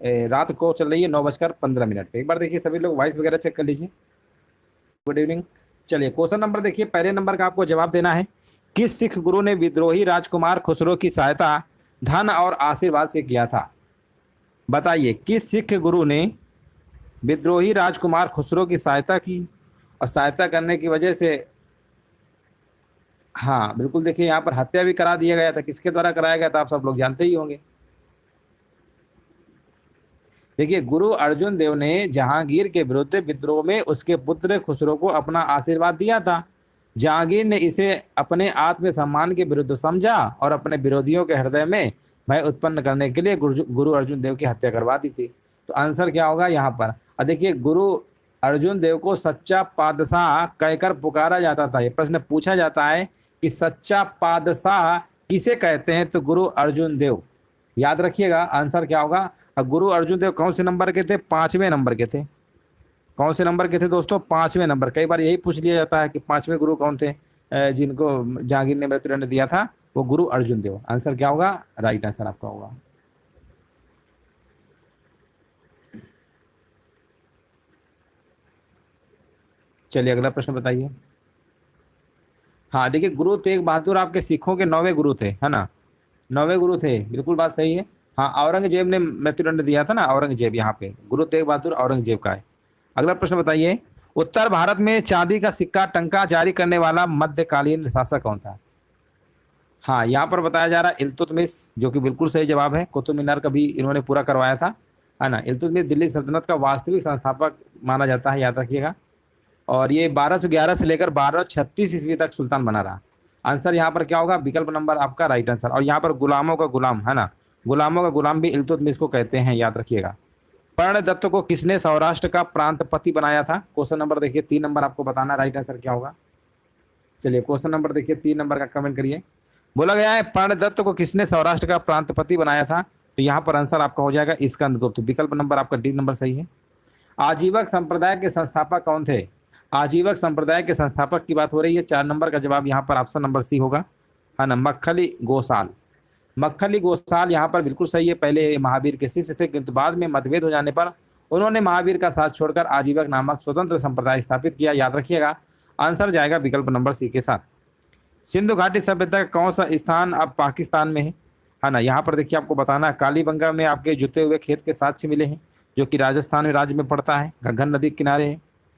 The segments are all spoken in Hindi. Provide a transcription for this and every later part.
रात को चल रही है 9:15 पे। एक बार देखिए सभी लोग वॉइस वगैरह चेक कर लीजिए। Good evening. चलिए क्वेश्चन नंबर देखिए, पहले नंबर का आपको जवाब देना है। किस सिख गुरु ने विद्रोही राजकुमार खुसरो की सहायता धन और आशीर्वाद से किया था? बताइए, किस सिख गुरु ने विद्रोही राजकुमार खुसरो की सहायता की, और सहायता करने की वजह से, हाँ बिल्कुल, देखिए यहाँ पर हत्या भी करा दिया गया था। किसके द्वारा कराया गया था आप सब लोग जानते ही होंगे। देखिए, गुरु अर्जुन देव ने जहांगीर के विरुद्ध विद्रोह में उसके पुत्र खुसरो को अपना आशीर्वाद दिया था। जहांगीर ने इसे अपने आत्मसम्मान के विरुद्ध समझा और अपने विरोधियों के हृदय में भय उत्पन्न करने के लिए गुरु अर्जुन देव की हत्या करवा दी थी। तो आंसर क्या होगा यहाँ पर? और देखिए, गुरु अर्जुन देव को सच्चा पातशाह कहकर पुकारा जाता था। ये प्रश्न पूछा जाता है कि सच्चा पातशाह किसे कहते हैं? तो गुरु अर्जुन देव। याद रखिएगा आंसर क्या होगा। और गुरु अर्जुन देव कौन से नंबर के थे? 5वें नंबर के थे। कौन से नंबर के थे दोस्तों? 5वें नंबर। कई बार यही पूछ लिया जाता है कि 5वें गुरु कौन थे जिनको जहांगीर ने मृत्युदंड दिया था। वो गुरु अर्जुन देव। आंसर क्या होगा? राइट आंसर आपका होगा। चलिए अगला प्रश्न बताइए। हाँ देखिए, गुरु तेग बहादुर आपके सिखों के 9वें गुरु थे, है ना? 9वें गुरु थे, बिल्कुल बात सही है। हाँ, औरंगजेब ने मृत्युदंड दिया था ना, औरंगजेब। यहाँ पे गुरु तेग बहादुर औरंगजेब का है। अगला प्रश्न बताइए, उत्तर भारत में चांदी का सिक्का टंका जारी करने वाला मध्यकालीन शासक कौन था? हाँ, यहाँ पर बताया जा रहा है इल्तुतमिश, जो कि बिल्कुल सही जवाब है। कुतुब मीनार का भी इन्होंने पूरा करवाया था, है ना? इल्तुतमिश दिल्ली सल्तनत का वास्तविक संस्थापक माना जाता है, याद रखिएगा। और ये 1211 से लेकर 1236 ईस्वी तक सुल्तान बना रहा। आंसर यहाँ पर क्या होगा? विकल्प नंबर आपका राइट आंसर। और यहाँ पर गुलामों का गुलाम, है ना? गुलामों का गुलाम भी इल्तुतमिश को कहते हैं, याद रखिएगा। कर्णदत्त को किसने सौराष्ट्र का प्रांतपति बनाया था? क्वेश्चन नंबर देखिए 3 नंबर आपको बताना, राइट आंसर क्या होगा। चलिए क्वेश्चन नंबर देखिए 3 नंबर का कमेंट करिए। बोला गया है कर्णदत्त को किसने सौराष्ट्र का प्रांतपति बनाया था? तो यहाँ पर आंसर आपका हो जाएगा स्कंदगुप्त। विकल्प नंबर आपका डी नंबर सही है। आजीवक संप्रदाय के संस्थापक कौन थे? आजीवक संप्रदाय के संस्थापक की बात हो रही है। 4 नंबर का जवाब यहाँ पर ऑप्शन नंबर सी होगा, है ना? मक्खली गोसाल। मक्खली गोसाल यहाँ पर बिल्कुल सही है। पहले महावीर के शिष्य थे, किंतु बाद में मतभेद हो जाने पर उन्होंने महावीर का साथ छोड़कर आजीवक नामक स्वतंत्र संप्रदाय स्थापित किया, याद रखिएगा। आंसर जाएगा विकल्प नंबर सी के साथ। सिंधु घाटी सभ्यता का कौन सा स्थान अब पाकिस्तान में है ना? यहाँ पर देखिए आपको बताना, कालीबंगा में आपके जुते हुए खेत के साक्ष्य मिले हैं, जो कि राजस्थान में राज्य में पड़ता है। घग्गर नदी के किनारे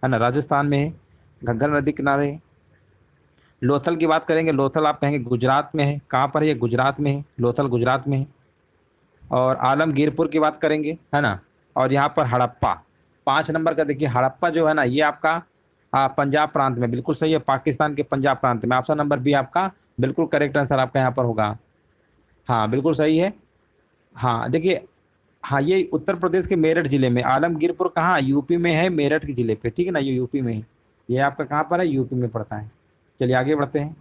है ना? राजस्थान में है, घग्गर नदी किनारे है। लोथल की बात करेंगे, लोथल आप कहेंगे गुजरात में है। कहाँ पर है? ये गुजरात में है, लोथल गुजरात में है। और आलमगीरपुर की बात करेंगे, है ना? और यहाँ पर हड़प्पा। 5 नंबर का देखिए, हड़प्पा जो है ना, ये आपका पंजाब प्रांत में, बिल्कुल सही है, पाकिस्तान के पंजाब प्रांत में। ऑप्शन नंबर बी आपका बिल्कुल करेक्ट आंसर आपका यहाँ पर होगा। हाँ बिल्कुल सही है। हाँ देखिए, हाँ ये उत्तर प्रदेश के मेरठ जिले में। आलमगीरपुर कहाँ? यूपी में है, मेरठ के जिले पे, ठीक है ना? ये यूपी में है। ये आपका कहाँ पर है? यूपी में पड़ता है। चलिए आगे बढ़ते हैं।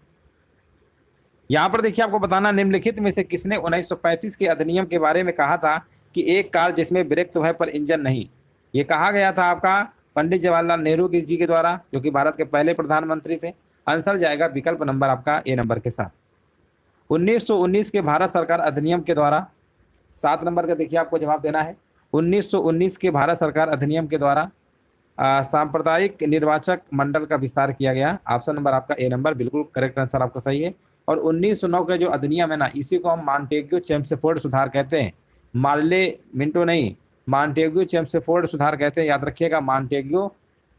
यहाँ पर देखिए आपको बताना, निम्नलिखित में से किसने 1935 के अधिनियम के बारे में कहा था कि एक कार जिसमें ब्रेक तो है पर इंजन नहीं? ये कहा गया था आपका पंडित जवाहरलाल नेहरू जी के द्वारा, जो कि भारत के पहले प्रधानमंत्री थे। आंसर जाएगा विकल्प नंबर आपका ए नंबर के साथ। 1919 के भारत सरकार अधिनियम के द्वारा, 7 नंबर का देखिए आपको जवाब देना है। 1919 के भारत सरकार अधिनियम के द्वारा सांप्रदायिक निर्वाचक मंडल का विस्तार किया गया। ऑप्शन नंबर आपका ए नंबर बिल्कुल करेक्ट आंसर आपका सही है। और 1909 का जो अधिनियम है ना, इसी को हम मॉन्टेग्यू चेम्सफोर्ड सुधार कहते हैं। मार्ले मिंटो नहीं, मॉन्टेग्यू चेम्सफोर्ड सुधार कहते हैं, याद रखिएगा। मॉन्टेग्यू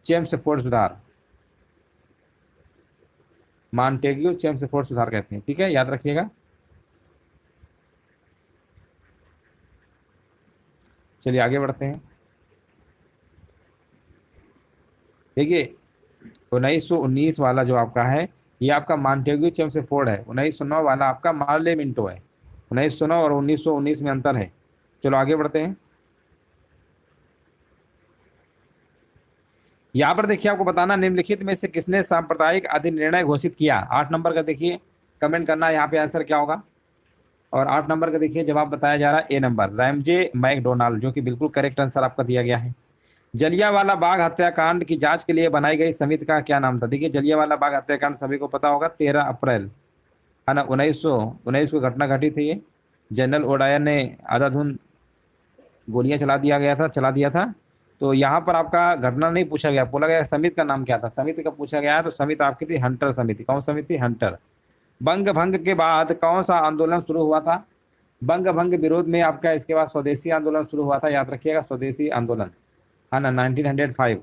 चेम्सफोर्ड सुधार, मॉन्टेग्यू चेम्सफोर्ड सुधार कहते हैं, ठीक है, याद रखिएगा। चलिए आगे बढ़ते हैं। देखिए 1919 वाला जो आपका है, ये आपका मॉन्टेग्यू चेम्सफोर्ड है। 1909 वाला आपका मार्ले मिंटो है। 1909 और 1919 में अंतर है। चलो आगे बढ़ते हैं। यहाँ पर देखिए आपको बताना, निम्नलिखित में से किसने सांप्रदायिक अधिनिर्णय घोषित किया? 8 नंबर का देखिए कमेंट करना है यहाँ पे आंसर क्या होगा। और 8 नंबर का देखिए जवाब बताया जा रहा है ए नंबर, रैमजे मैकडोनाल्ड, जो कि बिल्कुल करेक्ट आंसर आपका दिया गया है। जलियांवाला बाग हत्याकांड की जांच के लिए बनाई गई समिति का क्या नाम था? देखिए जलियांवाला बाग हत्याकांड सभी को पता होगा, 13 अप्रैल, है ना, 1919 को घटना घटी थी ये। जनरल ओडायर ने अंधाधुंध गोलियां चला दिया था। तो यहाँ पर आपका घटना नहीं पूछा गया, बोला गया समिति का नाम क्या था, समिति का पूछा गया है, तो समिति आपकी थी हंटर समिति। कौन समिति? हंटर। बंग भंग के बाद कौन सा आंदोलन शुरू हुआ था? बंग भंग विरोध में आपका इसके बाद स्वदेशी आंदोलन शुरू हुआ था, याद रखिएगा, स्वदेशी आंदोलन, है ना, 1905।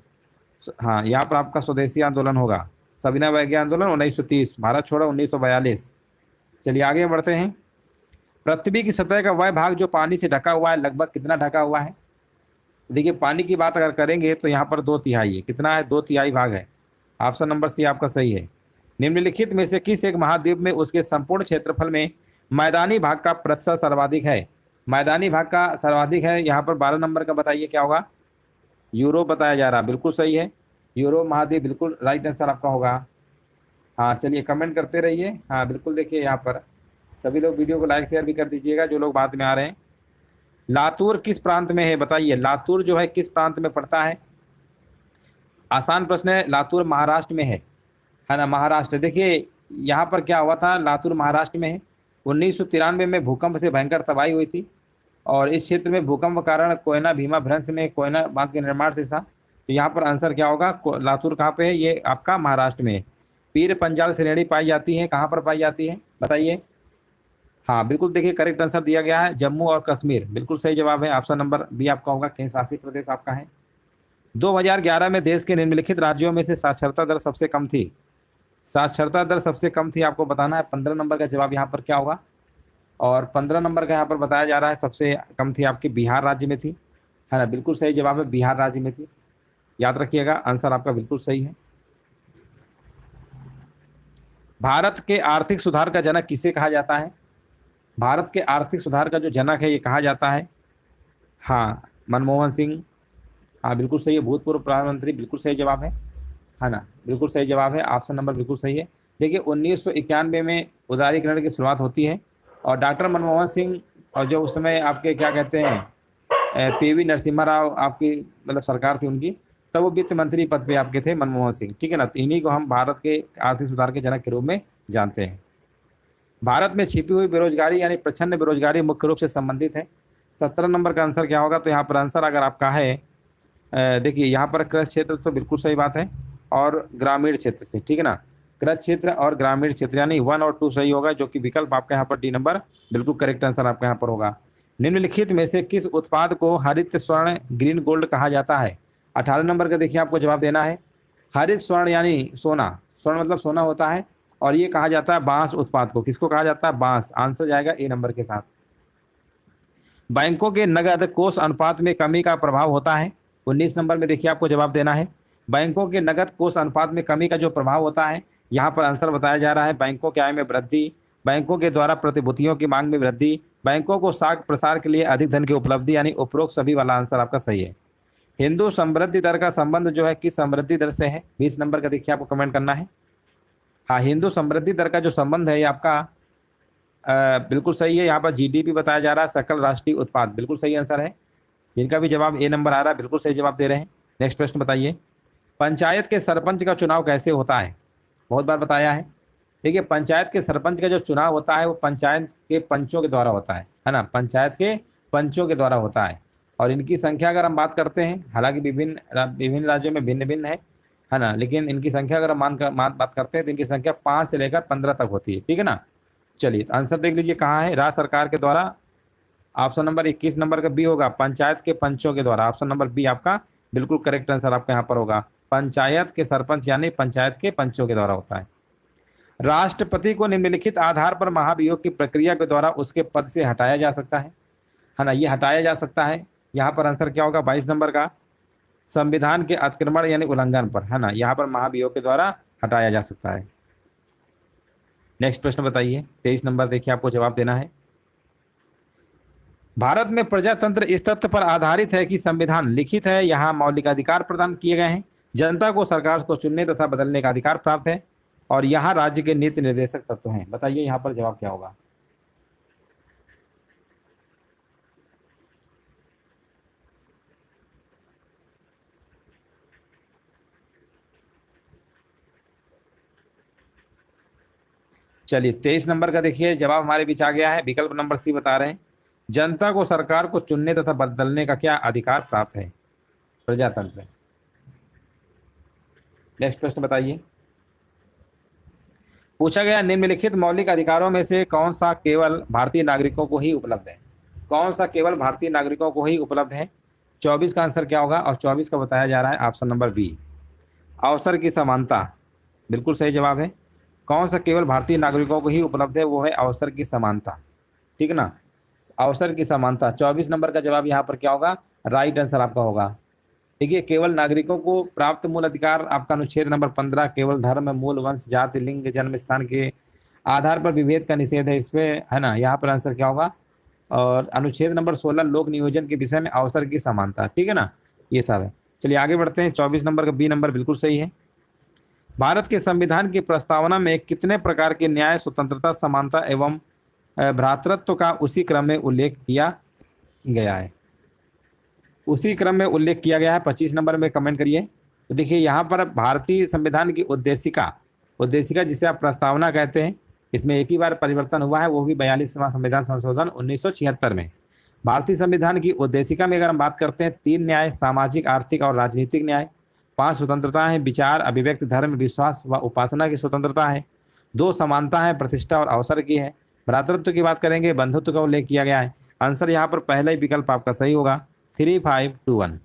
हाँ, यहाँ पर आपका स्वदेशी आंदोलन होगा। सविनय अवज्ञा आंदोलन 1930, भारत छोड़ो 1942। चलिए आगे बढ़ते हैं। पृथ्वी की सतह का वह भाग जो पानी से ढका हुआ है, लगभग कितना ढका हुआ है? देखिए, पानी की बात अगर करेंगे तो यहाँ पर 2/3 है। कितना है? 2/3 भाग है। ऑप्शन नंबर सी आपका सही है। निम्नलिखित में से किस एक महाद्वीप में उसके संपूर्ण क्षेत्रफल में मैदानी भाग का प्रतिशत सर्वाधिक है? मैदानी भाग का सर्वाधिक है यहाँ पर 12 नंबर का, बताइए क्या होगा? यूरोप बताया जा रहा, बिल्कुल सही है। यूरोप महाद्वीप बिल्कुल राइट आंसर आपका होगा। हाँ चलिए, कमेंट करते रहिए। हाँ बिल्कुल, देखिए यहाँ पर सभी लोग वीडियो को लाइक शेयर भी कर दीजिएगा, जो लोग बाद में आ रहे हैं। लातूर किस प्रांत में है? बताइए, लातूर जो है किस प्रांत में पड़ता है? आसान प्रश्न है। लातूर महाराष्ट्र में है ना, महाराष्ट्र। देखिए यहाँ पर क्या हुआ था, लातूर महाराष्ट्र में है। 1993 में भूकंप से भयंकर तबाही हुई थी, और इस क्षेत्र में भूकंप के कारण कोयना भीमा भ्रंश में कोयना बांध के निर्माण से था। तो यहाँ पर आंसर क्या होगा? लातूर कहाँ पे है? ये आपका महाराष्ट्र में है। पीर पंजाल श्रेणी पाई जाती है, कहाँ पर पाई जाती है बताइए? हाँ बिल्कुल, देखिए करेक्ट आंसर दिया गया है, जम्मू और कश्मीर, बिल्कुल सही जवाब है। ऑप्शन नंबर बी आपका होगा, केंद्र शासित प्रदेश आपका है। 2011 में देश के निम्नलिखित राज्यों में से साक्षरता दर सबसे कम थी। साक्षरता दर सबसे कम थी, आपको बताना है। 15 नंबर का जवाब यहाँ पर क्या होगा? और 15 नंबर का यहाँ पर बताया जा रहा है सबसे कम थी आपकी बिहार राज्य में थी, है ना, बिल्कुल सही जवाब है, बिहार राज्य में थी। याद रखिएगा, आंसर आपका बिल्कुल सही है। भारत के आर्थिक सुधार का जनक किसे कहा जाता है? भारत के आर्थिक सुधार का जो जनक है ये कहा जाता है, हाँ, मनमोहन सिंह। हाँ बिल्कुल सही है, भूतपूर्व प्रधानमंत्री, बिल्कुल सही जवाब है ना, बिल्कुल सही जवाब है। ऑप्शन नंबर बिल्कुल सही है। देखिए 1991 में उदारीकरण की शुरुआत होती है, और डॉक्टर मनमोहन सिंह, और जो उस समय आपके क्या कहते हैं पीवी नरसिम्हा राव आपकी मतलब सरकार थी उनकी, तब वो वित्त मंत्री पद पे आपके थे मनमोहन सिंह, ठीक है ना। तो इन्हीं को हम भारत के आर्थिक सुधार के जनक के रूप में जानते हैं। भारत में छिपी हुई बेरोजगारी यानी प्रच्छन्न बेरोजगारी मुख्य रूप से संबंधित है। 17 नंबर का आंसर क्या होगा? तो यहाँ पर आंसर अगर आपका है, देखिए यहाँ पर कृषि क्षेत्र, तो बिल्कुल सही बात है, और ग्रामीण क्षेत्र से, ठीक है ना। कृषि क्षेत्र और ग्रामीण क्षेत्र यानी 1 और 2 सही होगा, जो कि विकल्प आपका यहाँ पर डी नंबर बिल्कुल करेक्ट आंसर आपका यहाँ पर होगा। निम्नलिखित में से किस उत्पाद को हरित स्वर्ण ग्रीन गोल्ड कहा जाता है? 18 नंबर का देखिए आपको जवाब देना है। हरित स्वर्ण यानी सोना, स्वर्ण मतलब सोना होता है, और ये कहा जाता है बांस उत्पाद को। किसको कहा जाता है? बांस। आंसर जाएगा ए नंबर के साथ। बैंकों के नगद कोष अनुपात में कमी का प्रभाव होता है। 19 नंबर में देखिए आपको जवाब देना है। बैंकों के नगद कोष अनुपात में कमी का जो प्रभाव होता है, यहाँ पर आंसर बताया जा रहा है बैंकों के आय में वृद्धि, बैंकों के द्वारा प्रतिभूतियों की मांग में वृद्धि, बैंकों को साख प्रसार के लिए अधिक धन की उपलब्धि, यानी उपरोक्त सभी वाला आंसर आपका सही है। हिंदू समृद्धि दर का संबंध जो है किस समृद्धि दर से है? 20 नंबर का देखिए आपको कमेंट करना है। हाँ, हिंदू समृद्धि दर का जो संबंध है ये आपका बिल्कुल सही है। यहाँ पर जीडीपी बताया जा रहा है, सकल राष्ट्रीय उत्पाद, बिल्कुल सही आंसर है। जिनका भी जवाब ए नंबर आ रहा है बिल्कुल सही जवाब दे रहे हैं। नेक्स्ट प्रश्न बताइए, पंचायत के सरपंच का चुनाव कैसे होता है? बहुत बार बताया है। देखिए, पंचायत के सरपंच का जो चुनाव होता है वो पंचायत के पंचों के द्वारा होता है ना, पंचायत के पंचों के द्वारा होता है। और इनकी संख्या अगर हम बात करते हैं, हालांकि विभिन्न राज्यों में भिन्न भिन्न है ना, लेकिन इनकी संख्या अगर हम बात करते हैं तो इनकी संख्या 5 से लेकर 15 तक होती है, ठीक है ना। चलिए आंसर देख लीजिए, कहाँ है? राज्य सरकार के द्वारा। ऑप्शन नंबर 21 नंबर का बी होगा, पंचायत के पंचों के द्वारा। ऑप्शन नंबर बी आपका बिल्कुल करेक्ट आंसर आपका यहाँ पर होगा। पंचायत के सरपंच यानी पंचायत के पंचों के द्वारा होता है। राष्ट्रपति को निम्नलिखित आधार पर महाभियोग की प्रक्रिया के द्वारा उसके पद से हटाया जा सकता है ना, ये हटाया जा सकता है। यहाँ पर आंसर क्या होगा? 22 नंबर का, संविधान के अतिक्रमण यानी उल्लंघन पर, है ना, यहाँ पर महाभियोग के द्वारा हटाया जा सकता है। नेक्स्ट प्रश्न बताइए, 23 नंबर देखिए आपको जवाब देना है। भारत में प्रजातंत्र इस तथ्य पर आधारित है कि संविधान लिखित है, यहाँ मौलिक अधिकार प्रदान किए गए हैं, जनता को सरकार को चुनने तथा बदलने का अधिकार प्राप्त है, और यहाँ राज्य के नीति निर्देशक तत्व हैं। बताइए यहाँ पर जवाब क्या होगा? चलिए 23 नंबर का देखिए जवाब हमारे बीच आ गया है, विकल्प नंबर सी बता रहे हैं। जनता को सरकार को चुनने तथा बदलने का क्या अधिकार प्राप्त है? प्रजातंत्र। नेक्स्ट प्रश्न बताइए। पूछा गया निम्नलिखित मौलिक अधिकारों में से कौन सा केवल भारतीय नागरिकों को ही उपलब्ध है? कौन सा केवल भारतीय नागरिकों को ही उपलब्ध है? 24 का आंसर क्या होगा? और 24 का बताया जा रहा है ऑप्शन नंबर बी, अवसर की समानता। बिल्कुल सही जवाब है। कौन सा केवल भारतीय नागरिकों को ही उपलब्ध है? वो है अवसर की समानता। ठीक ना, अवसर की समानता। 24 नंबर का जवाब यहाँ पर क्या होगा? राइट आंसर आपका होगा। देखिए, केवल नागरिकों को प्राप्त मूल अधिकार आपका अनुच्छेद नंबर 15 केवल धर्म, मूल, वंश, जाति, लिंग, जन्म स्थान के आधार पर विभेद का निषेध है इसमें, है ना। यहाँ पर आंसर क्या होगा? और अनुच्छेद नंबर 16 लोक नियोजन के विषय में अवसर की समानता। ठीक है ना, ये सब है। चलिए आगे बढ़ते हैं। 24 नंबर का बी नंबर बिल्कुल सही है। भारत के संविधान की प्रस्तावना में कितने प्रकार के न्याय, स्वतंत्रता, समानता एवं भ्रातृत्व का उसी क्रम में उल्लेख किया गया है? उसी क्रम में उल्लेख किया गया है। 25 नंबर में कमेंट करिए। तो देखिए यहाँ पर भारतीय संविधान की उद्देशिका, उद्देशिका जिसे आप प्रस्तावना कहते हैं, इसमें एक ही बार परिवर्तन हुआ है, वो भी 42वां संविधान संशोधन 1976 में। भारतीय संविधान की उद्देशिका में अगर हम बात करते हैं, 3 न्याय, सामाजिक, आर्थिक और राजनीतिक न्याय, 5 स्वतंत्रता है, विचार, अभिव्यक्ति, धर्म, विश्वास व उपासना की स्वतंत्रता है, 2 समानता है, प्रतिष्ठा और अवसर की है, भ्रातृत्व की बात करेंगे, बंधुत्व का उल्लेख किया गया है। आंसर यहाँ पर पहला ही विकल्प आपका सही होगा, 3521।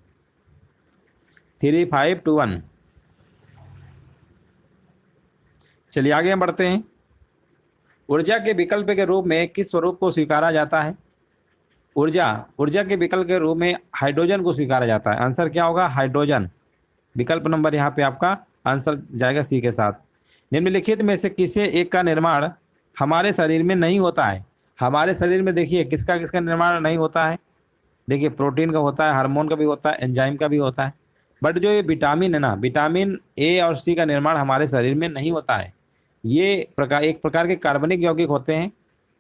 3521। चलिए आगे हम बढ़ते हैं। ऊर्जा के विकल्प के रूप में किस स्वरूप को स्वीकारा जाता है? ऊर्जा के विकल्प के रूप में हाइड्रोजन को स्वीकारा जाता है। आंसर क्या होगा? हाइड्रोजन। विकल्प नंबर यहाँ पे आपका आंसर जाएगा सी के साथ। निम्नलिखित में से किसी एक का निर्माण हमारे शरीर में नहीं होता है? हमारे शरीर में देखिए किसका किसका निर्माण नहीं होता है? देखिए प्रोटीन का होता है, हार्मोन का भी होता है, एंजाइम का भी होता है, बट जो ये विटामिन है ना, विटामिन ए और सी का निर्माण हमारे शरीर में नहीं होता है। ये एक प्रकार के कार्बनिक यौगिक होते हैं,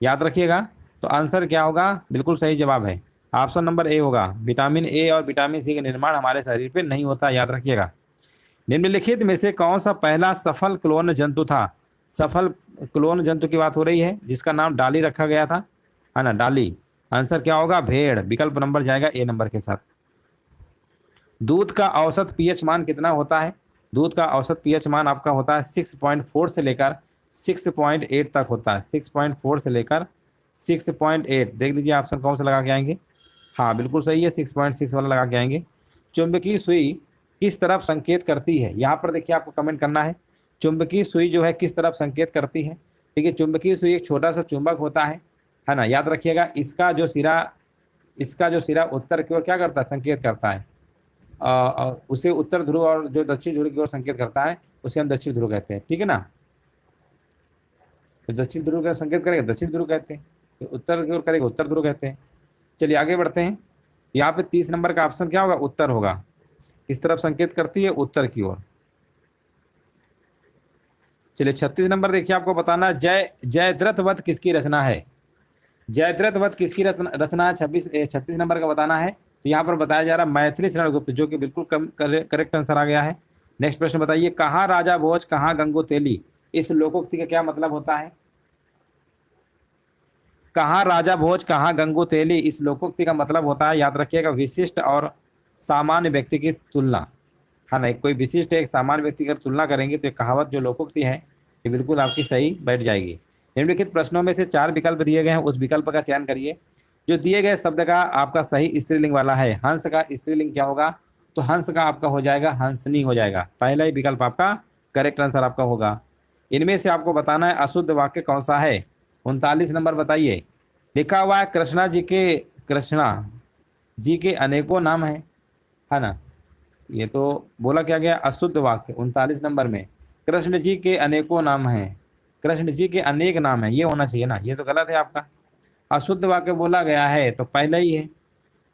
याद रखिएगा। तो आंसर क्या होगा? बिल्कुल सही जवाब है, ऑप्शन नंबर ए होगा। विटामिन ए और विटामिन सी का निर्माण हमारे शरीर पे नहीं होता, याद रखिएगा। निम्नलिखित में से कौन सा पहला सफल क्लोन जंतु था? सफल क्लोन जंतु की बात हो रही है जिसका नाम डाली रखा गया था, है ना, डाली। आंसर क्या होगा? भेड़। विकल्प नंबर जाएगा ए नंबर के साथ। दूध का औसत पीएच मान कितना होता है? दूध का औसत पीएच मान आपका होता है 6.4 से लेकर 6.8 तक होता है। 6.4 से लेकर 6.8। देख लीजिए ऑप्शन कौन सा लगा के आएंगे। हाँ बिल्कुल सही है, 6.6 वाला लगा के आएंगे। चुंबकीय सुई किस तरफ संकेत करती है? यहाँ पर देखिए आपको कमेंट करना है, चुंबकीय सुई जो है किस तरफ संकेत करती है। देखिए चुंबकीय सुई एक छोटा सा चुंबक होता है ना, याद रखिएगा। इसका जो सिरा उत्तर की ओर क्या करता है? संकेत करता है। उसे उत्तर ध्रुव और जो दक्षिण ध्रुव की ओर संकेत करता है उसे हम दक्षिण ध्रुव कहते हैं। ठीक है ना, तो दक्षिण ध्रुव का संकेत करेगा दक्षिण ध्रुव कहते हैं, तो उत्तर की ओर करेगा उत्तर ध्रुव कहते हैं। चलिए आगे बढ़ते हैं। यहाँ पे 30 नंबर का ऑप्शन क्या होगा? उत्तर होगा। किस तरफ संकेत करती है? उत्तर की ओर। चलिए 36 नंबर देखिए, आपको बताना जयद्रथ वध किसकी रचना है? जयद्रथ वध किसकी रचना है? 36 नंबर का बताना है। तो यहाँ पर बताया जा रहा है मैथिली शरण गुप्त, जो कि बिल्कुल करेक्ट आंसर आ गया है। नेक्स्ट प्रश्न बताइए, कहाँ राजा भोज कहाँ गंगो तेली, इस लोकोक्ति का क्या मतलब होता है? कहाँ राजा भोज कहाँ गंगो तेली, इस लोकोक्ति का मतलब होता है, याद रखिएगा, विशिष्ट और सामान्य व्यक्ति की तुलना, है ना। कोई विशिष्ट एक सामान्य व्यक्ति की तुलना करेंगे तो कहावत जो लोकोक्ति है ये बिल्कुल आपकी सही बैठ जाएगी। निम्नलिखित प्रश्नों में से 4 विकल्प दिए गए हैं, उस विकल्प का चयन करिए जो दिए गए शब्द का आपका सही स्त्रीलिंग वाला है। हंस का स्त्रीलिंग क्या होगा? तो हंस का आपका हो जाएगा हंसनी हो जाएगा। पहला ही विकल्प आपका करेक्ट आंसर आपका होगा। इनमें से आपको बताना है अशुद्ध वाक्य कौन सा है। 39 नंबर बताइए। लिखा हुआ है कृष्णा जी के अनेकों नाम है ना। ये तो बोला क्या गया? अशुद्ध वाक्य 39 नंबर में कृष्ण जी के अनेकों नाम हैं, कृष्ण जी के अनेक नाम हैं, ये होना चाहिए ना, ये तो गलत है आपका। अशुद्ध वाक्य बोला गया है तो पहले ही है,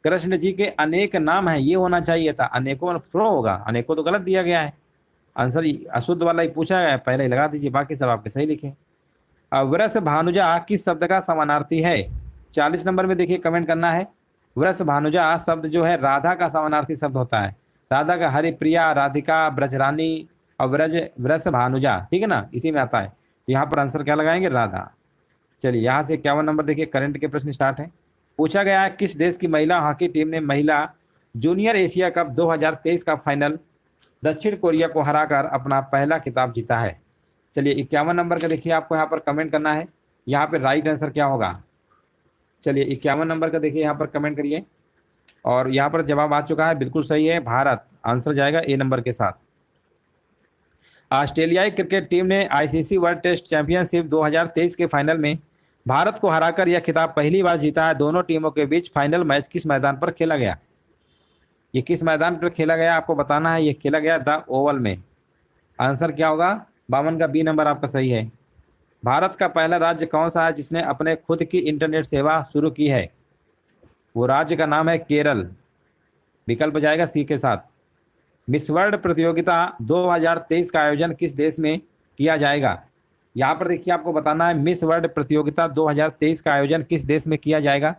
कृष्ण जी के अनेक नाम हैं ये होना चाहिए था, अनेकों थोड़ा होगा, अनेकों तो गलत दिया गया है। आंसर अशुद्ध वाला ही पूछा गया है, पहले ही लगा दीजिए, बाकी सब आपके सही लिखे। वृष भानुजा किस शब्द का समानार्थी है? 40 नंबर में देखिए कमेंट करना है। वृष भानुजा शब्द जो है राधा का समानार्थी शब्द होता है। राधा का हरिप्रिया, राधिका, ब्रजरानी और वृष भानुजा, ठीक है ना, इसी में आता है। तो यहाँ पर आंसर क्या लगाएंगे? राधा। चलिए यहाँ से 51 नंबर देखिए, करंट के प्रश्न स्टार्ट है। पूछा गया है किस देश की महिला हॉकी टीम ने महिला जूनियर एशिया कप 2023 का फाइनल दक्षिण कोरिया को हराकर अपना पहला खिताब जीता है। चलिए 51 नंबर का देखिए, आपको यहाँ पर कमेंट करना है, यहाँ पे राइट आंसर क्या होगा। चलिए 51 नंबर का देखिए, यहाँ पर कमेंट करिए और यहाँ पर जवाब आ चुका है, बिल्कुल सही है, भारत। आंसर जाएगा ए नंबर के साथ। ऑस्ट्रेलियाई क्रिकेट टीम ने आईसीसी वर्ल्ड टेस्ट चैंपियनशिप 2023 के फाइनल में भारत को हराकर यह खिताब पहली बार जीता है। दोनों टीमों के बीच फाइनल मैच किस मैदान पर खेला गया? ये किस मैदान पर खेला गया आपको बताना है। ये खेला गया द ओवल में। आंसर क्या होगा? 52 का बी नंबर आपका सही है। भारत का पहला राज्य कौन सा है जिसने अपने खुद की इंटरनेट सेवा शुरू की है? वो राज्य का नाम है केरल। विकल्प जाएगा सी के साथ। मिस वर्ल्ड प्रतियोगिता 2023 का आयोजन किस देश में किया जाएगा? यहाँ पर देखिए आपको बताना है, मिस वर्ल्ड प्रतियोगिता 2023 का आयोजन किस देश में किया जाएगा।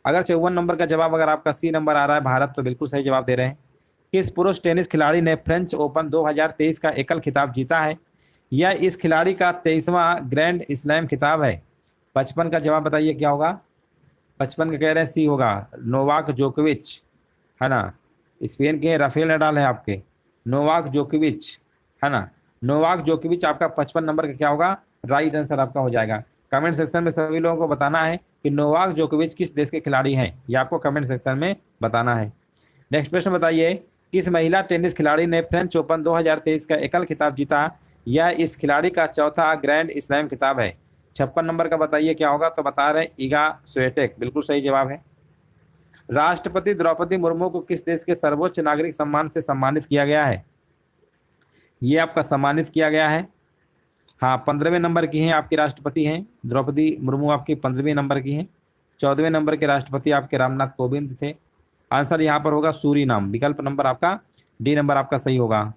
अगर 54 नंबर का जवाब अगर आपका सी नंबर आ रहा है भारत, तो बिल्कुल सही जवाब दे रहे हैं। किस पुरुष टेनिस खिलाड़ी ने फ्रेंच ओपन 2023 का एकल खिताब जीता है? यह इस खिलाड़ी का 23वां ग्रैंड स्लैम खिताब है। 55 का जवाब बताइए क्या होगा? 55 का कह रहे हैं सी होगा, नोवाक जोकोविच, है ना। स्पेन के राफेल नडाल है आपके, नोवाक जोकोविच, है ना। नोवाक जोकोविच आपका 55 नंबर का क्या होगा? राइट आंसर आपका हो जाएगा। कमेंट सेक्शन में सभी लोगों को बताना है कि नोवाक जोकोविच किस देश के खिलाड़ी हैं, ये आपको कमेंट सेक्शन में बताना है। नेक्स्ट प्रश्न बताइए, किस महिला टेनिस खिलाड़ी ने फ्रेंच ओपन 2023 का एकल खिताब जीता? यह इस खिलाड़ी का चौथा ग्रैंड स्लैम खिताब है। 56 नंबर का बताइए क्या होगा, तो बता रहे हैं इगा स्वेटेक, बिल्कुल सही जवाब है। राष्ट्रपति द्रौपदी मुर्मू को किस देश के सर्वोच्च नागरिक सम्मान से सम्मानित किया गया है? ये आपका सम्मानित किया गया है, हाँ 15वें नंबर की हैं आपकी राष्ट्रपति हैं द्रौपदी मुर्मू, आपकी 15वें नंबर की हैं। 14वें नंबर के राष्ट्रपति आपके रामनाथ कोविंद थे। आंसर यहाँ पर होगा सूरीनाम। विकल्प नंबर आपका डी नंबर आपका सही होगा।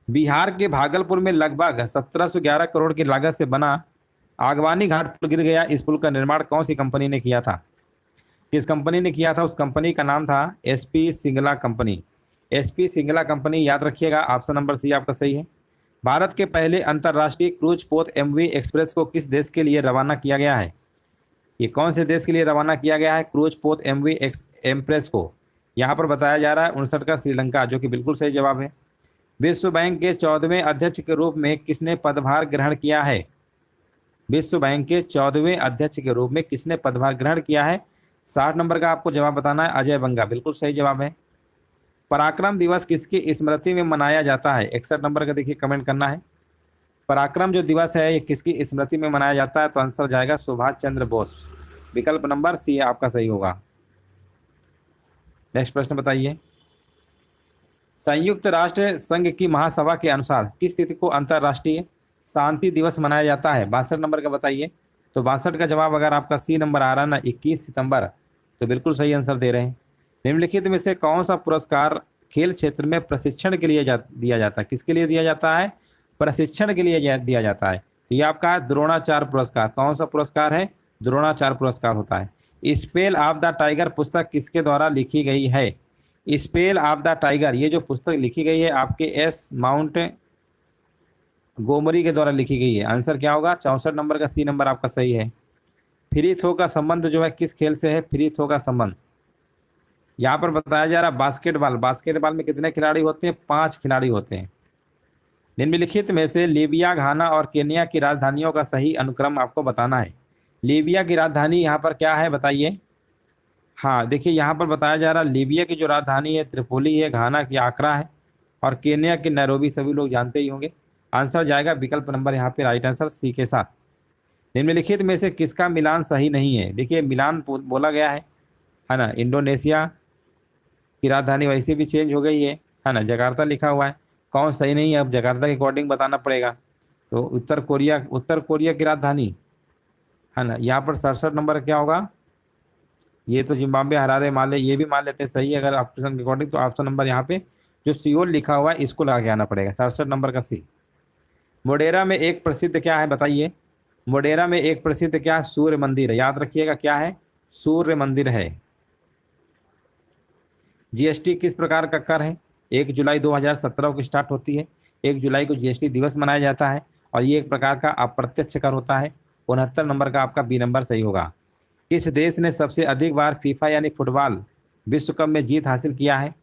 बिहार के भागलपुर में लगभग 1711 करोड़ की लागत से बना आगवानी घाट पुल गिर गया। इस पुल का निर्माण कौन सी कंपनी ने किया था? किस कंपनी ने किया था? उस कंपनी का नाम था SP Singla company. SP Singla company, याद रखिएगा। ऑप्शन नंबर सी आपका सही है। भारत के पहले अंतर्राष्ट्रीय क्रूज पोत एमवी एक्सप्रेस को किस देश के लिए रवाना किया गया है? ये कौन से देश के लिए रवाना किया गया है क्रूज पोत एमवी एक्सप्रेस को? यहाँ पर बताया जा रहा है 59 का श्रीलंका, जो कि बिल्कुल सही जवाब है। विश्व बैंक के 14वें अध्यक्ष के रूप में किसने पदभार ग्रहण किया है? विश्व बैंक के 14वें अध्यक्ष के रूप में किसने पदभार ग्रहण किया है? 60 नंबर का आपको जवाब बताना है, अजय बंगा, बिल्कुल सही जवाब है। पराक्रम दिवस किसकी स्मृति में मनाया जाता है? 61 नंबर का देखिए कमेंट करना है। पराक्रम जो दिवस है ये किसकी स्मृति में मनाया जाता है? तो आंसर जाएगा सुभाष चंद्र बोस। विकल्प नंबर सी आपका सही होगा। नेक्स्ट प्रश्न बताइए, संयुक्त राष्ट्र संघ की महासभा के अनुसार किस तिथि को अंतर्राष्ट्रीय शांति दिवस मनाया जाता है? 62 नंबर का बताइए। तो 62 का जवाब अगर आपका सी नंबर आ रहा है ना, 21 सितंबर, तो बिल्कुल सही आंसर दे रहे हैं। निम्नलिखित में से कौन सा पुरस्कार खेल क्षेत्र में प्रशिक्षण के लिए दिया जाता है? किसके लिए दिया जाता है? प्रशिक्षण के लिए दिया जाता है। तो ये आपका द्रोणाचार्य पुरस्कार। कौन सा पुरस्कार है? द्रोणाचार्य पुरस्कार होता है। स्पेल ऑफ द टाइगर पुस्तक किसके द्वारा लिखी गई है? स्पेल ऑफ द टाइगर, ये जो पुस्तक लिखी गई है आपके एस माउंट गोमरी के द्वारा लिखी गई है। आंसर क्या होगा? 64 नंबर का सी नंबर आपका सही है। फ्री थ्रो का संबंध जो है किस खेल से है? फ्री थ्रो का संबंध यहाँ पर बताया जा रहा है बास्केटबॉल। बास्केटबॉल में कितने खिलाड़ी होते हैं? 5 खिलाड़ी होते हैं। निम्नलिखित में से लीबिया, घाना और केन्या की राजधानियों का सही अनुक्रम आपको बताना है। लीबिया की राजधानी यहाँ पर क्या है बताइए? हाँ देखिए यहाँ पर बताया जा रहा है लीबिया की जो राजधानी है त्रिपोली है, घाना की आकरा है और केन्या की नैरोबी, सभी लोग जानते ही होंगे। आंसर जाएगा विकल्प नंबर यहाँ पे राइट आंसर सी के साथ। निम्नलिखित में से किसका मिलान सही नहीं है? देखिए मिलान बोला गया है ना। इंडोनेशिया की राजधानी वैसे भी चेंज हो गई है ना। जकार्ता लिखा हुआ है, कौन सही नहीं है? अब जकार्ता के अकॉर्डिंग बताना पड़ेगा। तो उत्तर कोरिया की राजधानी है ना। यहाँ पर 67 नंबर क्या होगा? ये तो जिम्बाब्वे, हरारे, माले, ये भी मान लेते हैं सही है अगर ऑप्शन के अकॉर्डिंग। तो ऑप्शन नंबर यहाँ पे जो सियोल लिखा हुआ है इसको लगा के आना पड़ेगा। 67 नंबर का सी। मोडेरा में एक प्रसिद्ध क्या है बताइए? मोडेरा में एक प्रसिद्ध क्या? सूर्य मंदिर है। याद रखिएगा क्या है? सूर्य मंदिर है। जीएसटी किस प्रकार का कर है? 1 जुलाई 2017 को स्टार्ट होती है। 1 जुलाई को जीएसटी दिवस मनाया जाता है और ये एक प्रकार का अप्रत्यक्ष कर होता है। 69 नंबर का आपका बी नंबर सही होगा। किस देश ने सबसे अधिक बार फीफा यानी फुटबॉल विश्व कप में जीत हासिल किया है?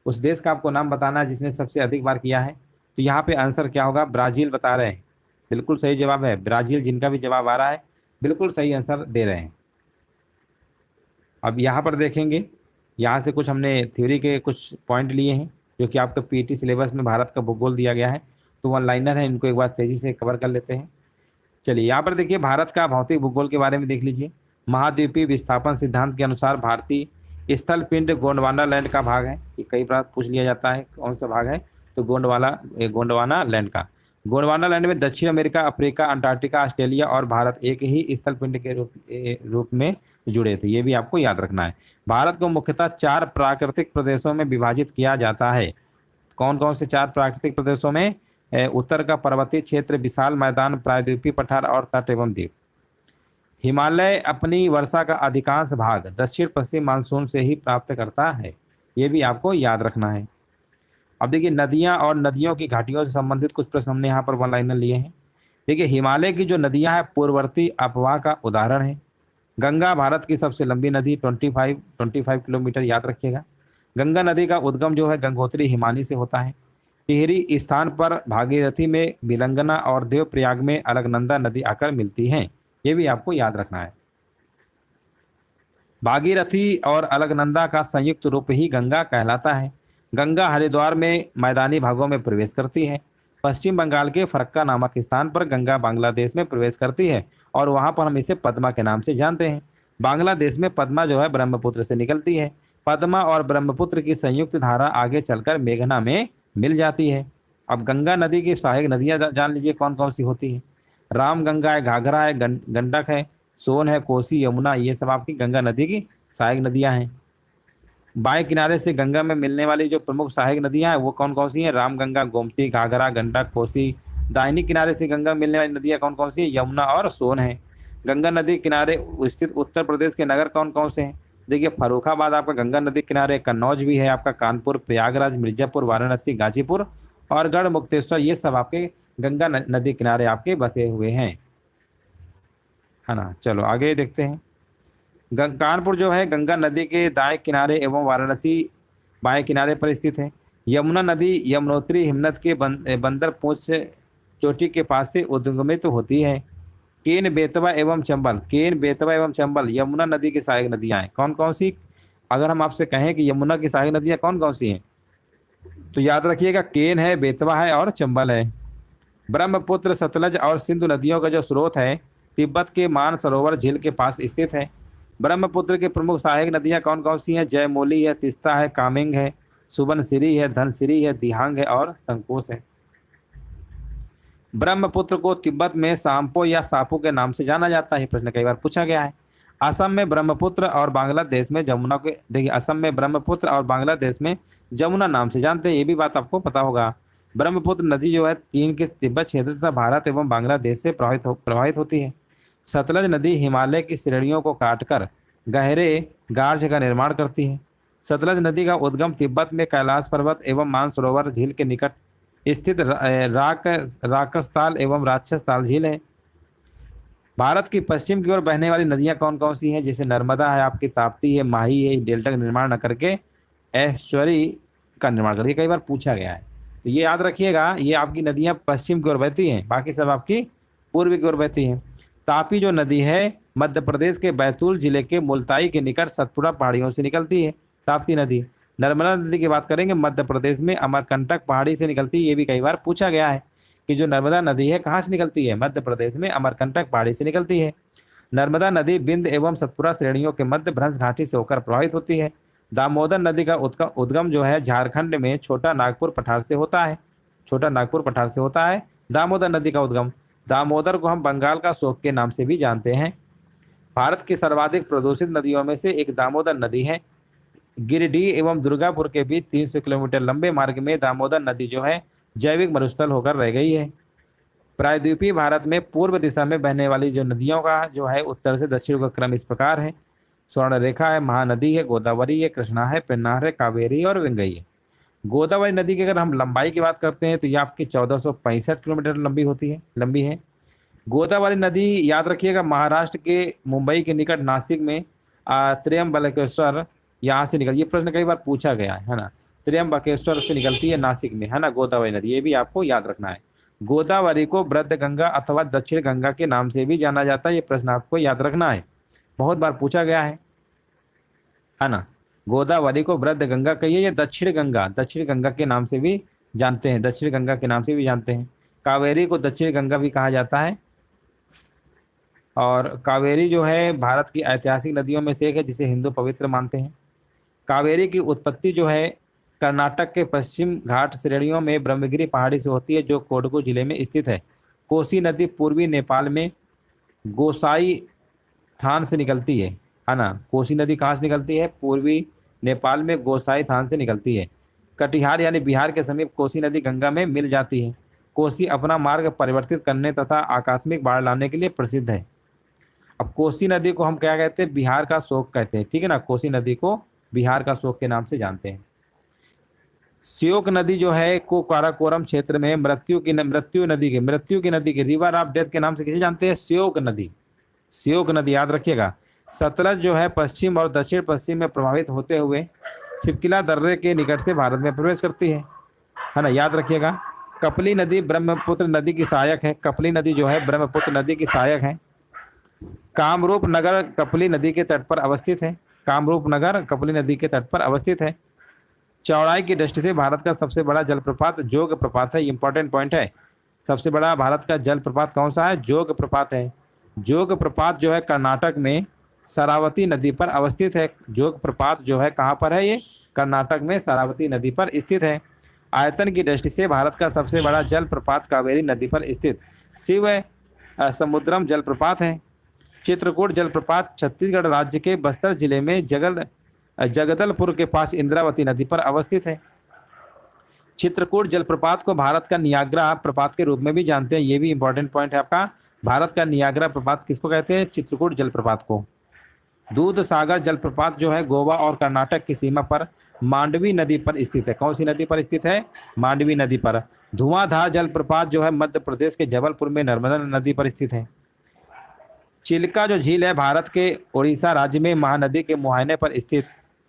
उस देश का आपको नाम बताना है जिसने सबसे अधिक बार किया है। तो यहाँ पे आंसर क्या होगा? ब्राजील बता रहे हैं। बिल्कुल सही जवाब है ब्राजील। जिनका भी जवाब आ रहा है बिल्कुल सही आंसर दे रहे हैं। अब यहाँ पर देखेंगे, यहाँ से कुछ हमने थ्योरी के कुछ पॉइंट लिए हैं जो कि आपका पीटी सिलेबस में भारत का भूगोल दिया गया है, तो वन लाइनर है, इनको एक बार तेजी से कवर कर लेते हैं। चलिए यहाँ पर देखिए, भारत का भौतिक भूगोल के बारे में देख लीजिए। महाद्वीपीय विस्थापन सिद्धांत के अनुसार भारतीय स्थल पिंड गोंडवाना लैंड का भाग है। ये कई बार पूछ लिया जाता है कौन सा भाग है, तो गोंडवाना लैंड का। गोंडवाना लैंड में दक्षिण अमेरिका, अफ्रीका, अंटार्कटिका, ऑस्ट्रेलिया और भारत एक ही स्थल पिंड के रूप में जुड़े थे। ये भी आपको याद रखना है। भारत को मुख्यतः 4 प्राकृतिक प्रदेशों में विभाजित किया जाता है। कौन कौन से 4 प्राकृतिक प्रदेशों में? उत्तर का पर्वतीय क्षेत्र, विशाल मैदान, प्रायद्वीपीय पठार और तट एवं द्वीप। हिमालय अपनी वर्षा का अधिकांश भाग दक्षिण पश्चिम मानसून से ही प्राप्त करता है। ये भी आपको याद रखना है। अब देखिए, नदियां और नदियों की घाटियों से संबंधित कुछ प्रश्न हमने यहाँ पर वन लाइनर लिए हैं। देखिए, हिमालय की जो नदियां हैं पूर्ववर्ती अपवाह का उदाहरण है। गंगा भारत की सबसे लंबी नदी 25 किलोमीटर, याद रखिएगा। गंगा नदी का उद्गम जो है गंगोत्री हिमानी से होता है। टिहरी स्थान पर भागीरथी में बिलंगना और देवप्रयाग में अलकनंदा नदी आकर मिलती हैं। ये भी आपको याद रखना है। भागीरथी और अलकनंदा का संयुक्त रूप ही गंगा कहलाता है। गंगा हरिद्वार में मैदानी भागों में प्रवेश करती है। पश्चिम बंगाल के फरक्का नामक स्थान पर गंगा बांग्लादेश में प्रवेश करती है और वहां पर हम इसे पद्मा के नाम से जानते हैं। बांग्लादेश में पद्मा जो है ब्रह्मपुत्र से निकलती है। पद्मा और ब्रह्मपुत्र की संयुक्त धारा आगे चलकर मेघना में मिल जाती है। अब गंगा नदी की सहायक नदियां जान लीजिए कौन कौन सी होती हैं। राम गंगा है, घाघरा है, गंडक है, सोन है, कोसी, यमुना, ये सब आपकी गंगा नदी की सहायक नदियां हैं। बाएं किनारे से गंगा में मिलने वाली जो प्रमुख सहायक नदियां हैं वो कौन कौन सी हैं? राम गंगा, गोमती, घाघरा, गंडक, कोसी। दाहिनी किनारे से गंगा में मिलने वाली नदियां कौन कौन सी हैं? यमुना और सोन है। गंगा नदी किनारे स्थित उत्तर प्रदेश के नगर कौन कौन से हैं? देखिए, फर्रुखाबाद आपका गंगा नदी किनारे, कन्नौज भी है आपका, कानपुर, प्रयागराज, मिर्जापुर, वाराणसी, गाजीपुर और गढ़ मुक्तेश्वर, ये सब आपके गंगा नदी किनारे आपके बसे हुए हैं, है ना। चलो आगे देखते हैं। कानपुर जो है गंगा नदी के दाएं किनारे एवं वाराणसी बाएं किनारे पर स्थित है। यमुना नदी यमुनोत्री हिमनद के बंदर पूंछ से चोटी के पास से उद्गमित होती है। केन, बेतवा एवं चंबल यमुना नदी की सहायक नदियां हैं। कौन कौन सी? अगर हम आपसे कहें कि यमुना की सहायक नदियां कौन कौन सी हैं, तो याद रखिएगा केन है, बेतवा है और चंबल है। ब्रह्मपुत्र, सतलज और सिंधु नदियों का जो स्रोत है तिब्बत के मानसरोवर झील के पास स्थित है। ब्रह्मपुत्र के प्रमुख सहायक नदियां कौन कौन सी हैं? जयमोली है, तिस्ता है, कामेंग है, सुबनसिरी है, धनसिरी है, दिहांग है और संकोस है। ब्रह्मपुत्र को तिब्बत में सांपो या सापो के नाम से जाना जाता है। प्रश्न कई बार पूछा गया है। असम में ब्रह्मपुत्र और बांग्लादेश में जमुना के, देखिए असम में ब्रह्मपुत्र और बांग्लादेश में जमुना नाम से जानते हैं, ये भी बात आपको पता होगा। ब्रह्मपुत्र नदी जो है चीन के तिब्बत क्षेत्र तथा भारत एवं बांग्लादेश से प्रवाहित होती है। सतलज नदी हिमालय की श्रेणियों को काटकर गहरे गार्ज का निर्माण करती है। सतलज नदी का उद्गम तिब्बत में कैलाश पर्वत एवं मानसरोवर झील के निकट स्थित राकसताल एवं राक्षसताल झील है। भारत की पश्चिम की ओर बहने वाली नदियां कौन कौन सी हैं? जैसे नर्मदा है आपकी, ताप्ती है, माही है, डेल्टा का निर्माण न करके ऐश्वरी का निर्माण करती है। कई बार पूछा गया है, तो ये याद रखिएगा, ये आपकी नदियां पश्चिम की ओर बहती हैं, बाकी सब आपकी पूर्व की ओर बहती हैं। तापी जो नदी है मध्य प्रदेश के बैतूल जिले के मुल्ताई के निकट सतपुड़ा पहाड़ियों से निकलती है, ताप्ती नदी। नर्मदा नदी की बात करेंगे मध्य प्रदेश में अमरकंटक पहाड़ी से निकलती है। ये भी कई बार पूछा गया है कि जो नर्मदा नदी है कहाँ से निकलती है? मध्य प्रदेश में अमरकंटक पहाड़ी से निकलती है। नर्मदा नदी बिंद एवं सतपुड़ा श्रेणियों के मध्य भ्रंश घाटी से होकर प्रवाहित होती है। दामोदर नदी का उद्गम जो है झारखंड में छोटा नागपुर पठार से होता है। छोटा नागपुर पठार से होता है दामोदर नदी का उद्गम। दामोदर को हम बंगाल का शोक के नाम से भी जानते हैं। भारत की सर्वाधिक प्रदूषित नदियों में से एक दामोदर नदी है। गिरिडीह एवं दुर्गापुर के बीच 300 किलोमीटर लंबे मार्ग में दामोदर नदी जो है जैविक मरुस्थल होकर रह गई है। प्रायद्वीपीय भारत में पूर्व दिशा में बहने वाली जो नदियों का जो है उत्तर से दक्षिण का क्रम इस प्रकार है। स्वर्ण रेखा है, महानदी है, गोदावरी है, कृष्णा है, पेन्नार है, कावेरी और वेंगई है। गोदावरी नदी की अगर हम लंबाई की बात करते हैं तो ये आपकी 1465 किलोमीटर लंबी है। गोदावरी नदी याद रखिएगा महाराष्ट्र के मुंबई के निकट नासिक में त्र्यंबकेश्वर यहाँ से निकल, ये प्रश्न कई बार पूछा गया है ना। त्र्यंबकेश्वर से निकलती है नासिक में, है ना गोदावरी नदी, ये भी आपको याद रखना है। गोदावरी को वृद्ध गंगा अथवा दक्षिण गंगा के नाम से भी जाना जाता है, ये प्रश्न आपको याद रखना है, बहुत बार पूछा गया है ना। गोदावरी को वृद्ध गंगा कहिए या दक्षिण गंगा के नाम से भी जानते हैं, दक्षिण गंगा के नाम से भी जानते हैं। कावेरी को दक्षिण गंगा भी कहा जाता है। और कावेरी जो है भारत की ऐतिहासिक नदियों में से एक है जिसे हिंदू पवित्र मानते हैं। कावेरी की उत्पत्ति जो है कर्नाटक के पश्चिम घाट श्रेणियों में ब्रह्मगिरी पहाड़ी से होती है जो कोडगु जिले में स्थित है। कोसी नदी पूर्वी नेपाल में गोसाई थान से निकलती है ना। कोसी नदी कहाँ से निकलती है? पूर्वी नेपाल में गोसाई थान से निकलती है। कटिहार यानी बिहार के समीप कोसी नदी गंगा में मिल जाती है। कोसी अपना मार्ग परिवर्तित करने तथा आकस्मिक बाढ़ लाने के लिए प्रसिद्ध है। अब कोसी नदी को हम क्या कहते हैं? बिहार का शोक कहते हैं, ठीक है ना। कोसी नदी को बिहार का शोक के नाम से जानते हैं। श्योक नदी जो है को काराकोरम क्षेत्र में मृत्यु की नदी के रिवर ऑफ डेथ के नाम से किसे जानते हैं? श्योक नदी याद रखिएगा। सतलज जो है पश्चिम और दक्षिण पश्चिम में प्रभावित होते हुए शिपकिला दर्रे के निकट से भारत में प्रवेश करती है ना, याद रखिएगा। कपली नदी ब्रह्मपुत्र नदी की सहायक है। कपली नदी जो है ब्रह्मपुत्र नदी की सहायक है। कामरूप नगर कपली नदी के तट पर अवस्थित है। कामरूप नगर कपली नदी के तट पर अवस्थित है। चौड़ाई की दृष्टि से भारत का सबसे बड़ा जलप्रपात जोग प्रपात है, इंपॉर्टेंट पॉइंट है। सबसे बड़ा भारत का जलप्रपात कौन सा है? जोग प्रपात है। जोग प्रपात जो है कर्नाटक में शरावती नदी पर अवस्थित है। जोग प्रपात जो है कहाँ पर है? ये कर्नाटक में शरावती नदी पर स्थित है। आयतन की दृष्टि से भारत का सबसे बड़ा जलप्रपात कावेरी नदी पर स्थित शिव समुद्रम जलप्रपात है। चित्रकूट जलप्रपात छत्तीसगढ़ राज्य के बस्तर जिले में जगदलपुर के पास इंद्रावती नदी पर अवस्थित है। चित्रकूट जलप्रपात को भारत का नियाग्रा प्रपात के रूप में भी जानते हैं, ये भी इंपॉर्टेंट पॉइंट है आपका। भारत का नियाग्रा प्रपात किसको कहते हैं? चित्रकूट जलप्रपात को। दूध सागर जलप्रपात जो है गोवा और कर्नाटक की सीमा पर मांडवी नदी पर स्थित है। कौन सी नदी पर स्थित है? मांडवी नदी पर। धुआंधार जलप्रपात जो है मध्य प्रदेश के जबलपुर में नर्मदा नदी पर स्थित है। चिल्का जो झील है भारत के उड़ीसा राज्य में महानदी के मुहाने पर स्थित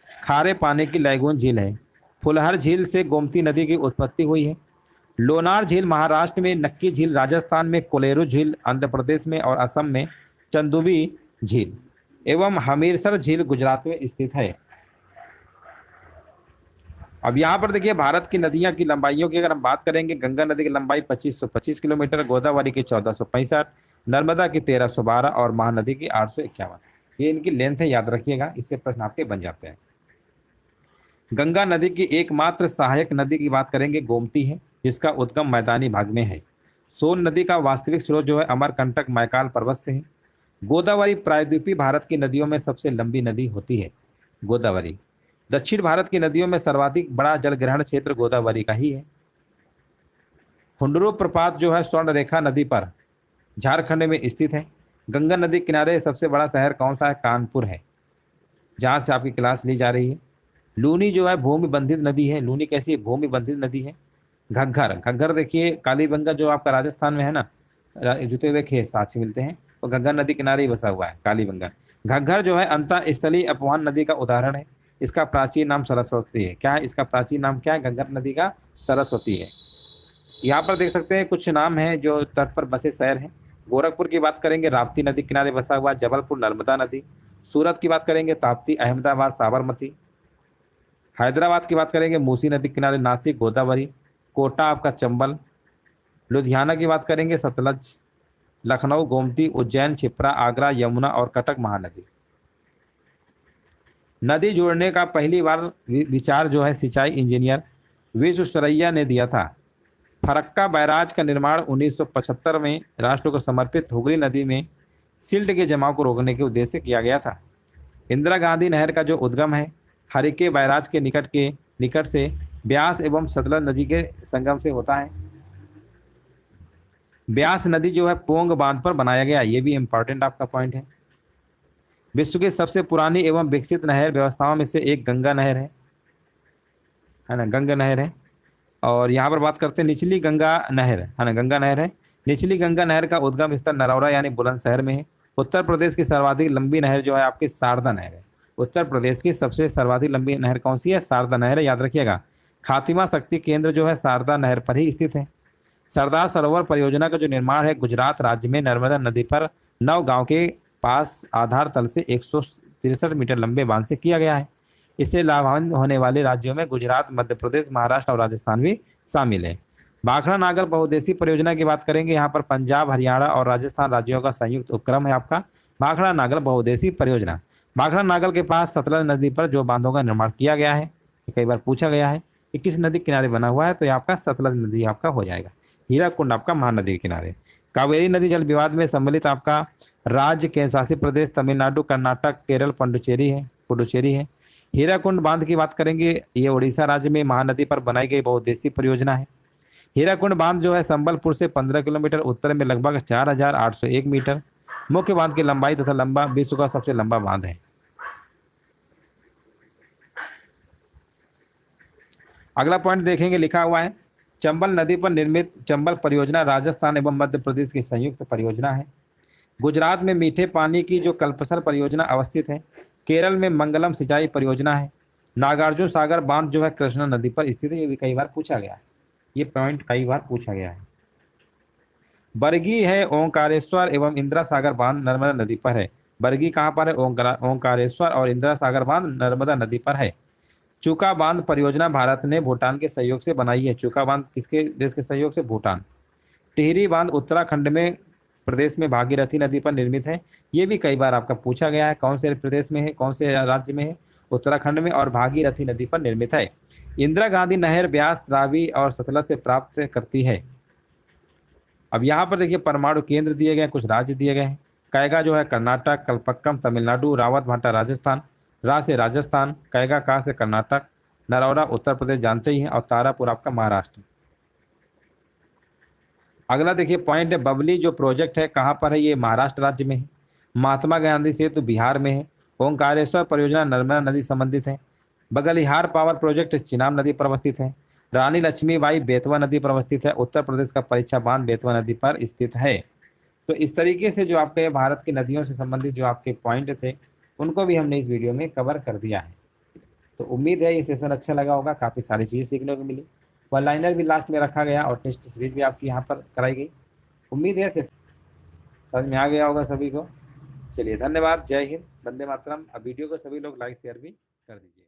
खारे पानी की लैगून झील है। फुलहर झील से गोमती नदी की उत्पत्ति हुई है। लोनार झील महाराष्ट्र में, नक्की झील राजस्थान में, कोलेरू झील आंध्र प्रदेश में और असम में चंदुबी झील एवं हमीरसर झील गुजरात में स्थित है। अब यहाँ पर देखिए भारत की नदियां की लंबाइयों की अगर हम बात करेंगे, गंगा नदी की लंबाई 2525 किलोमीटर, गोदावरी की 1465, नर्मदा की 1312 और महानदी की 851। ये इनकी लेंथ है, याद रखिएगा, इससे प्रश्न आपके बन जाते हैं। गंगा नदी की एकमात्र सहायक नदी की बात करेंगे गोमती है, जिसका उद्गम मैदानी भाग में है। सोन नदी का वास्तविक स्रोत जो है अमरकंटक मैकाल पर्वत से है। गोदावरी प्रायद्वीपीय भारत की नदियों में सबसे लंबी नदी होती है गोदावरी। दक्षिण भारत की नदियों में सर्वाधिक बड़ा जलग्रहण क्षेत्र गोदावरी का ही है। हुंडरू प्रपात जो है स्वर्ण रेखा नदी पर झारखंड में स्थित है। गंगा नदी किनारे सबसे बड़ा शहर कौन सा है? कानपुर है, जहाँ से आपकी क्लास ली जा रही है। लूनी जो है भूमि बंधित नदी है। लूनी कैसी है? भूमि बंधित नदी है। घग्गर देखिए कालीबंगा जो आपका राजस्थान में है ना, जुते हुए खेत साथ से मिलते हैं, तो घग्गर नदी किनारे ही बसा हुआ है कालीबंगा। घग्गर जो है अंतःस्थलीय अपवान नदी का उदाहरण है। इसका प्राचीन नाम सरस्वती है। क्या है इसका प्राचीन नाम? क्या है? घग्गर नदी का सरस्वती है। यहाँ पर देख सकते हैं कुछ नाम हैं जो तट पर बसे शहर हैं। गोरखपुर की बात करेंगे, राप्ती नदी किनारे बसा हुआ। जबलपुर नर्मदा नदी। सूरत की बात करेंगे, ताप्ती। अहमदाबाद साबरमती। हैदराबाद की बात करेंगे, मूसी नदी किनारे नासिक गोदावरी। कोटा आपका चंबल। लुधियाना की बात करेंगे, सतलज। लखनऊ गोमती। उज्जैन छिप्रा। आगरा यमुना और कटक महानदी। नदी जोड़ने का पहली बार विचार जो है सिंचाई इंजीनियर विश्वेश्वरैया ने दिया था। फरक्का बैराज का निर्माण 1975 में राष्ट्र को समर्पित हुगली नदी में सिल्ट के जमाव को रोकने के उद्देश्य से किया गया था। इंदिरा गांधी नहर का जो उद्गम है हरिके बैराज के निकट से ब्यास एवं सतलज नदी के संगम से होता है। ब्यास नदी जो है पोंग बांध पर बनाया गया, ये भी इंपॉर्टेंट आपका पॉइंट है। विश्व की सबसे पुरानी एवं विकसित नहर व्यवस्थाओं में से एक गंगा नहर है ना, गंगा नहर है। और यहाँ पर बात करते हैं निचली गंगा नहर है ना, गंगा नहर है। निचली गंगा नहर का उद्गम स्थल नरौरा यानी बुलंदशहर में है। उत्तर प्रदेश की सर्वाधिक लंबी नहर जो है आपकी शारदा नहर है। उत्तर प्रदेश की सबसे सर्वाधिक लंबी नहर कौन सी है? शारदा नहर है, याद रखिएगा। खातिमा शक्ति केंद्र जो है शारदा नहर पर ही स्थित है। सरदार सरोवर परियोजना का जो निर्माण है गुजरात राज्य में नर्मदा नदी पर नव गांव के पास आधार तल से 163 मीटर लंबे बांध से किया गया है। इससे लाभान्वित होने वाले राज्यों में गुजरात, मध्य प्रदेश, महाराष्ट्र और राजस्थान भी शामिल है। भाखड़ा नागल बहुउद्देशीय परियोजना की बात करेंगे, यहाँ पर पंजाब, हरियाणा और राजस्थान राज्यों का संयुक्त उपक्रम है आपका भाखड़ा नागल बहुउद्देशीय परियोजना। भाखड़ा नागल के पास सतलज नदी पर जो बांधों का निर्माण किया गया है, कई बार पूछा गया है कि किस नदी किनारे बना हुआ है, तो ये आपका सतलज नदी आपका हो जाएगा। हीराकुंड आपका महानदी के किनारे। कावेरी नदी जल विवाद में सम्मिलित आपका राज्य केंद्र शासित प्रदेश तमिलनाडु, कर्नाटक, केरल, पुडुचेरी है। हीराकुंड बांध की बात करेंगे, ये उड़ीसा राज्य में महानदी पर बनाई गई बहुउद्देशीय परियोजना है। हीराकुंड बांध जो है संबलपुर से 15 किलोमीटर उत्तर में लगभग 4801 मीटर। मुख्य बांध की लंबाई तथा लंबा विश्व का सबसे लंबा बांध है। अगला पॉइंट देखेंगे, लिखा हुआ है चंबल नदी पर निर्मित चंबल परियोजना राजस्थान एवं मध्य प्रदेश की संयुक्त परियोजना है। गुजरात में मीठे पानी की जो कल्पसर परियोजना अवस्थित है। केरल में मंगलम सिंचाई परियोजना है। नागार्जुन सागर बांध जो है कृष्णा नदी पर स्थित है, ये भी कई बार पूछा गया है, ये पॉइंट कई बार पूछा गया है। बरगी है ओंकारेश्वर एवं इंदिरा सागर बांध नर्मदा नदी पर है। बरगी कहाँ पर है? ओंकारेश्वर और इंदिरा सागर बांध नर्मदा नदी पर है। चूका बांध परियोजना भारत ने भूटान के सहयोग से बनाई है। चूका बांध किसके देश के सहयोग से? भूटान। टिहरी बांध उत्तराखंड में प्रदेश में भागीरथी नदी पर निर्मित है। ये भी कई बार आपका पूछा गया है, कौन से प्रदेश में है, कौन से राज्य में है? उत्तराखंड में, और भागीरथी नदी पर निर्मित है। इंदिरा गांधी नहर ब्यास, रावी और सतलज से प्राप्त करती है। अब यहाँ पर देखिए परमाणु केंद्र दिए गए, कुछ राज्य दिए गए हैं। कैगा जो है कर्नाटक, कलपक्कम तमिलनाडु, रावत भाटा राजस्थान, रा से राजस्थान, कैगा का से कर्नाटक, नरौरा उत्तर प्रदेश जानते ही हैं, और तारापुर आपका महाराष्ट्र। अगला देखिए पॉइंट है बबली जो प्रोजेक्ट है कहाँ पर है? ये महाराष्ट्र राज्य में है। महात्मा गांधी सेतु बिहार में है। ओंकारेश्वर परियोजना नर्मदा नदी संबंधित है। बगलिहार पावर प्रोजेक्ट चिनाब नदी पर अवस्थित है। रानी लक्ष्मीबाई बेतवा नदी पर अवस्थित है। उत्तर प्रदेश का परीक्षा बांध बेतवा नदी पर स्थित है। तो इस तरीके से जो आपके भारत की नदियों से संबंधित जो आपके पॉइंट थे उनको भी हमने इस वीडियो में कवर कर दिया है। तो उम्मीद है ये सेशन अच्छा लगा होगा, काफ़ी सारी चीज़ सीखने को मिली। वन लाइनर भी लास्ट में रखा गया और टेस्ट सीरीज भी आपकी यहाँ पर कराई गई। उम्मीद है सेशन समझ में आ गया होगा सभी को। चलिए धन्यवाद, जय हिंद, वंदे मातरम। अब वीडियो को सभी लोग लाइक शेयर भी कर दीजिए।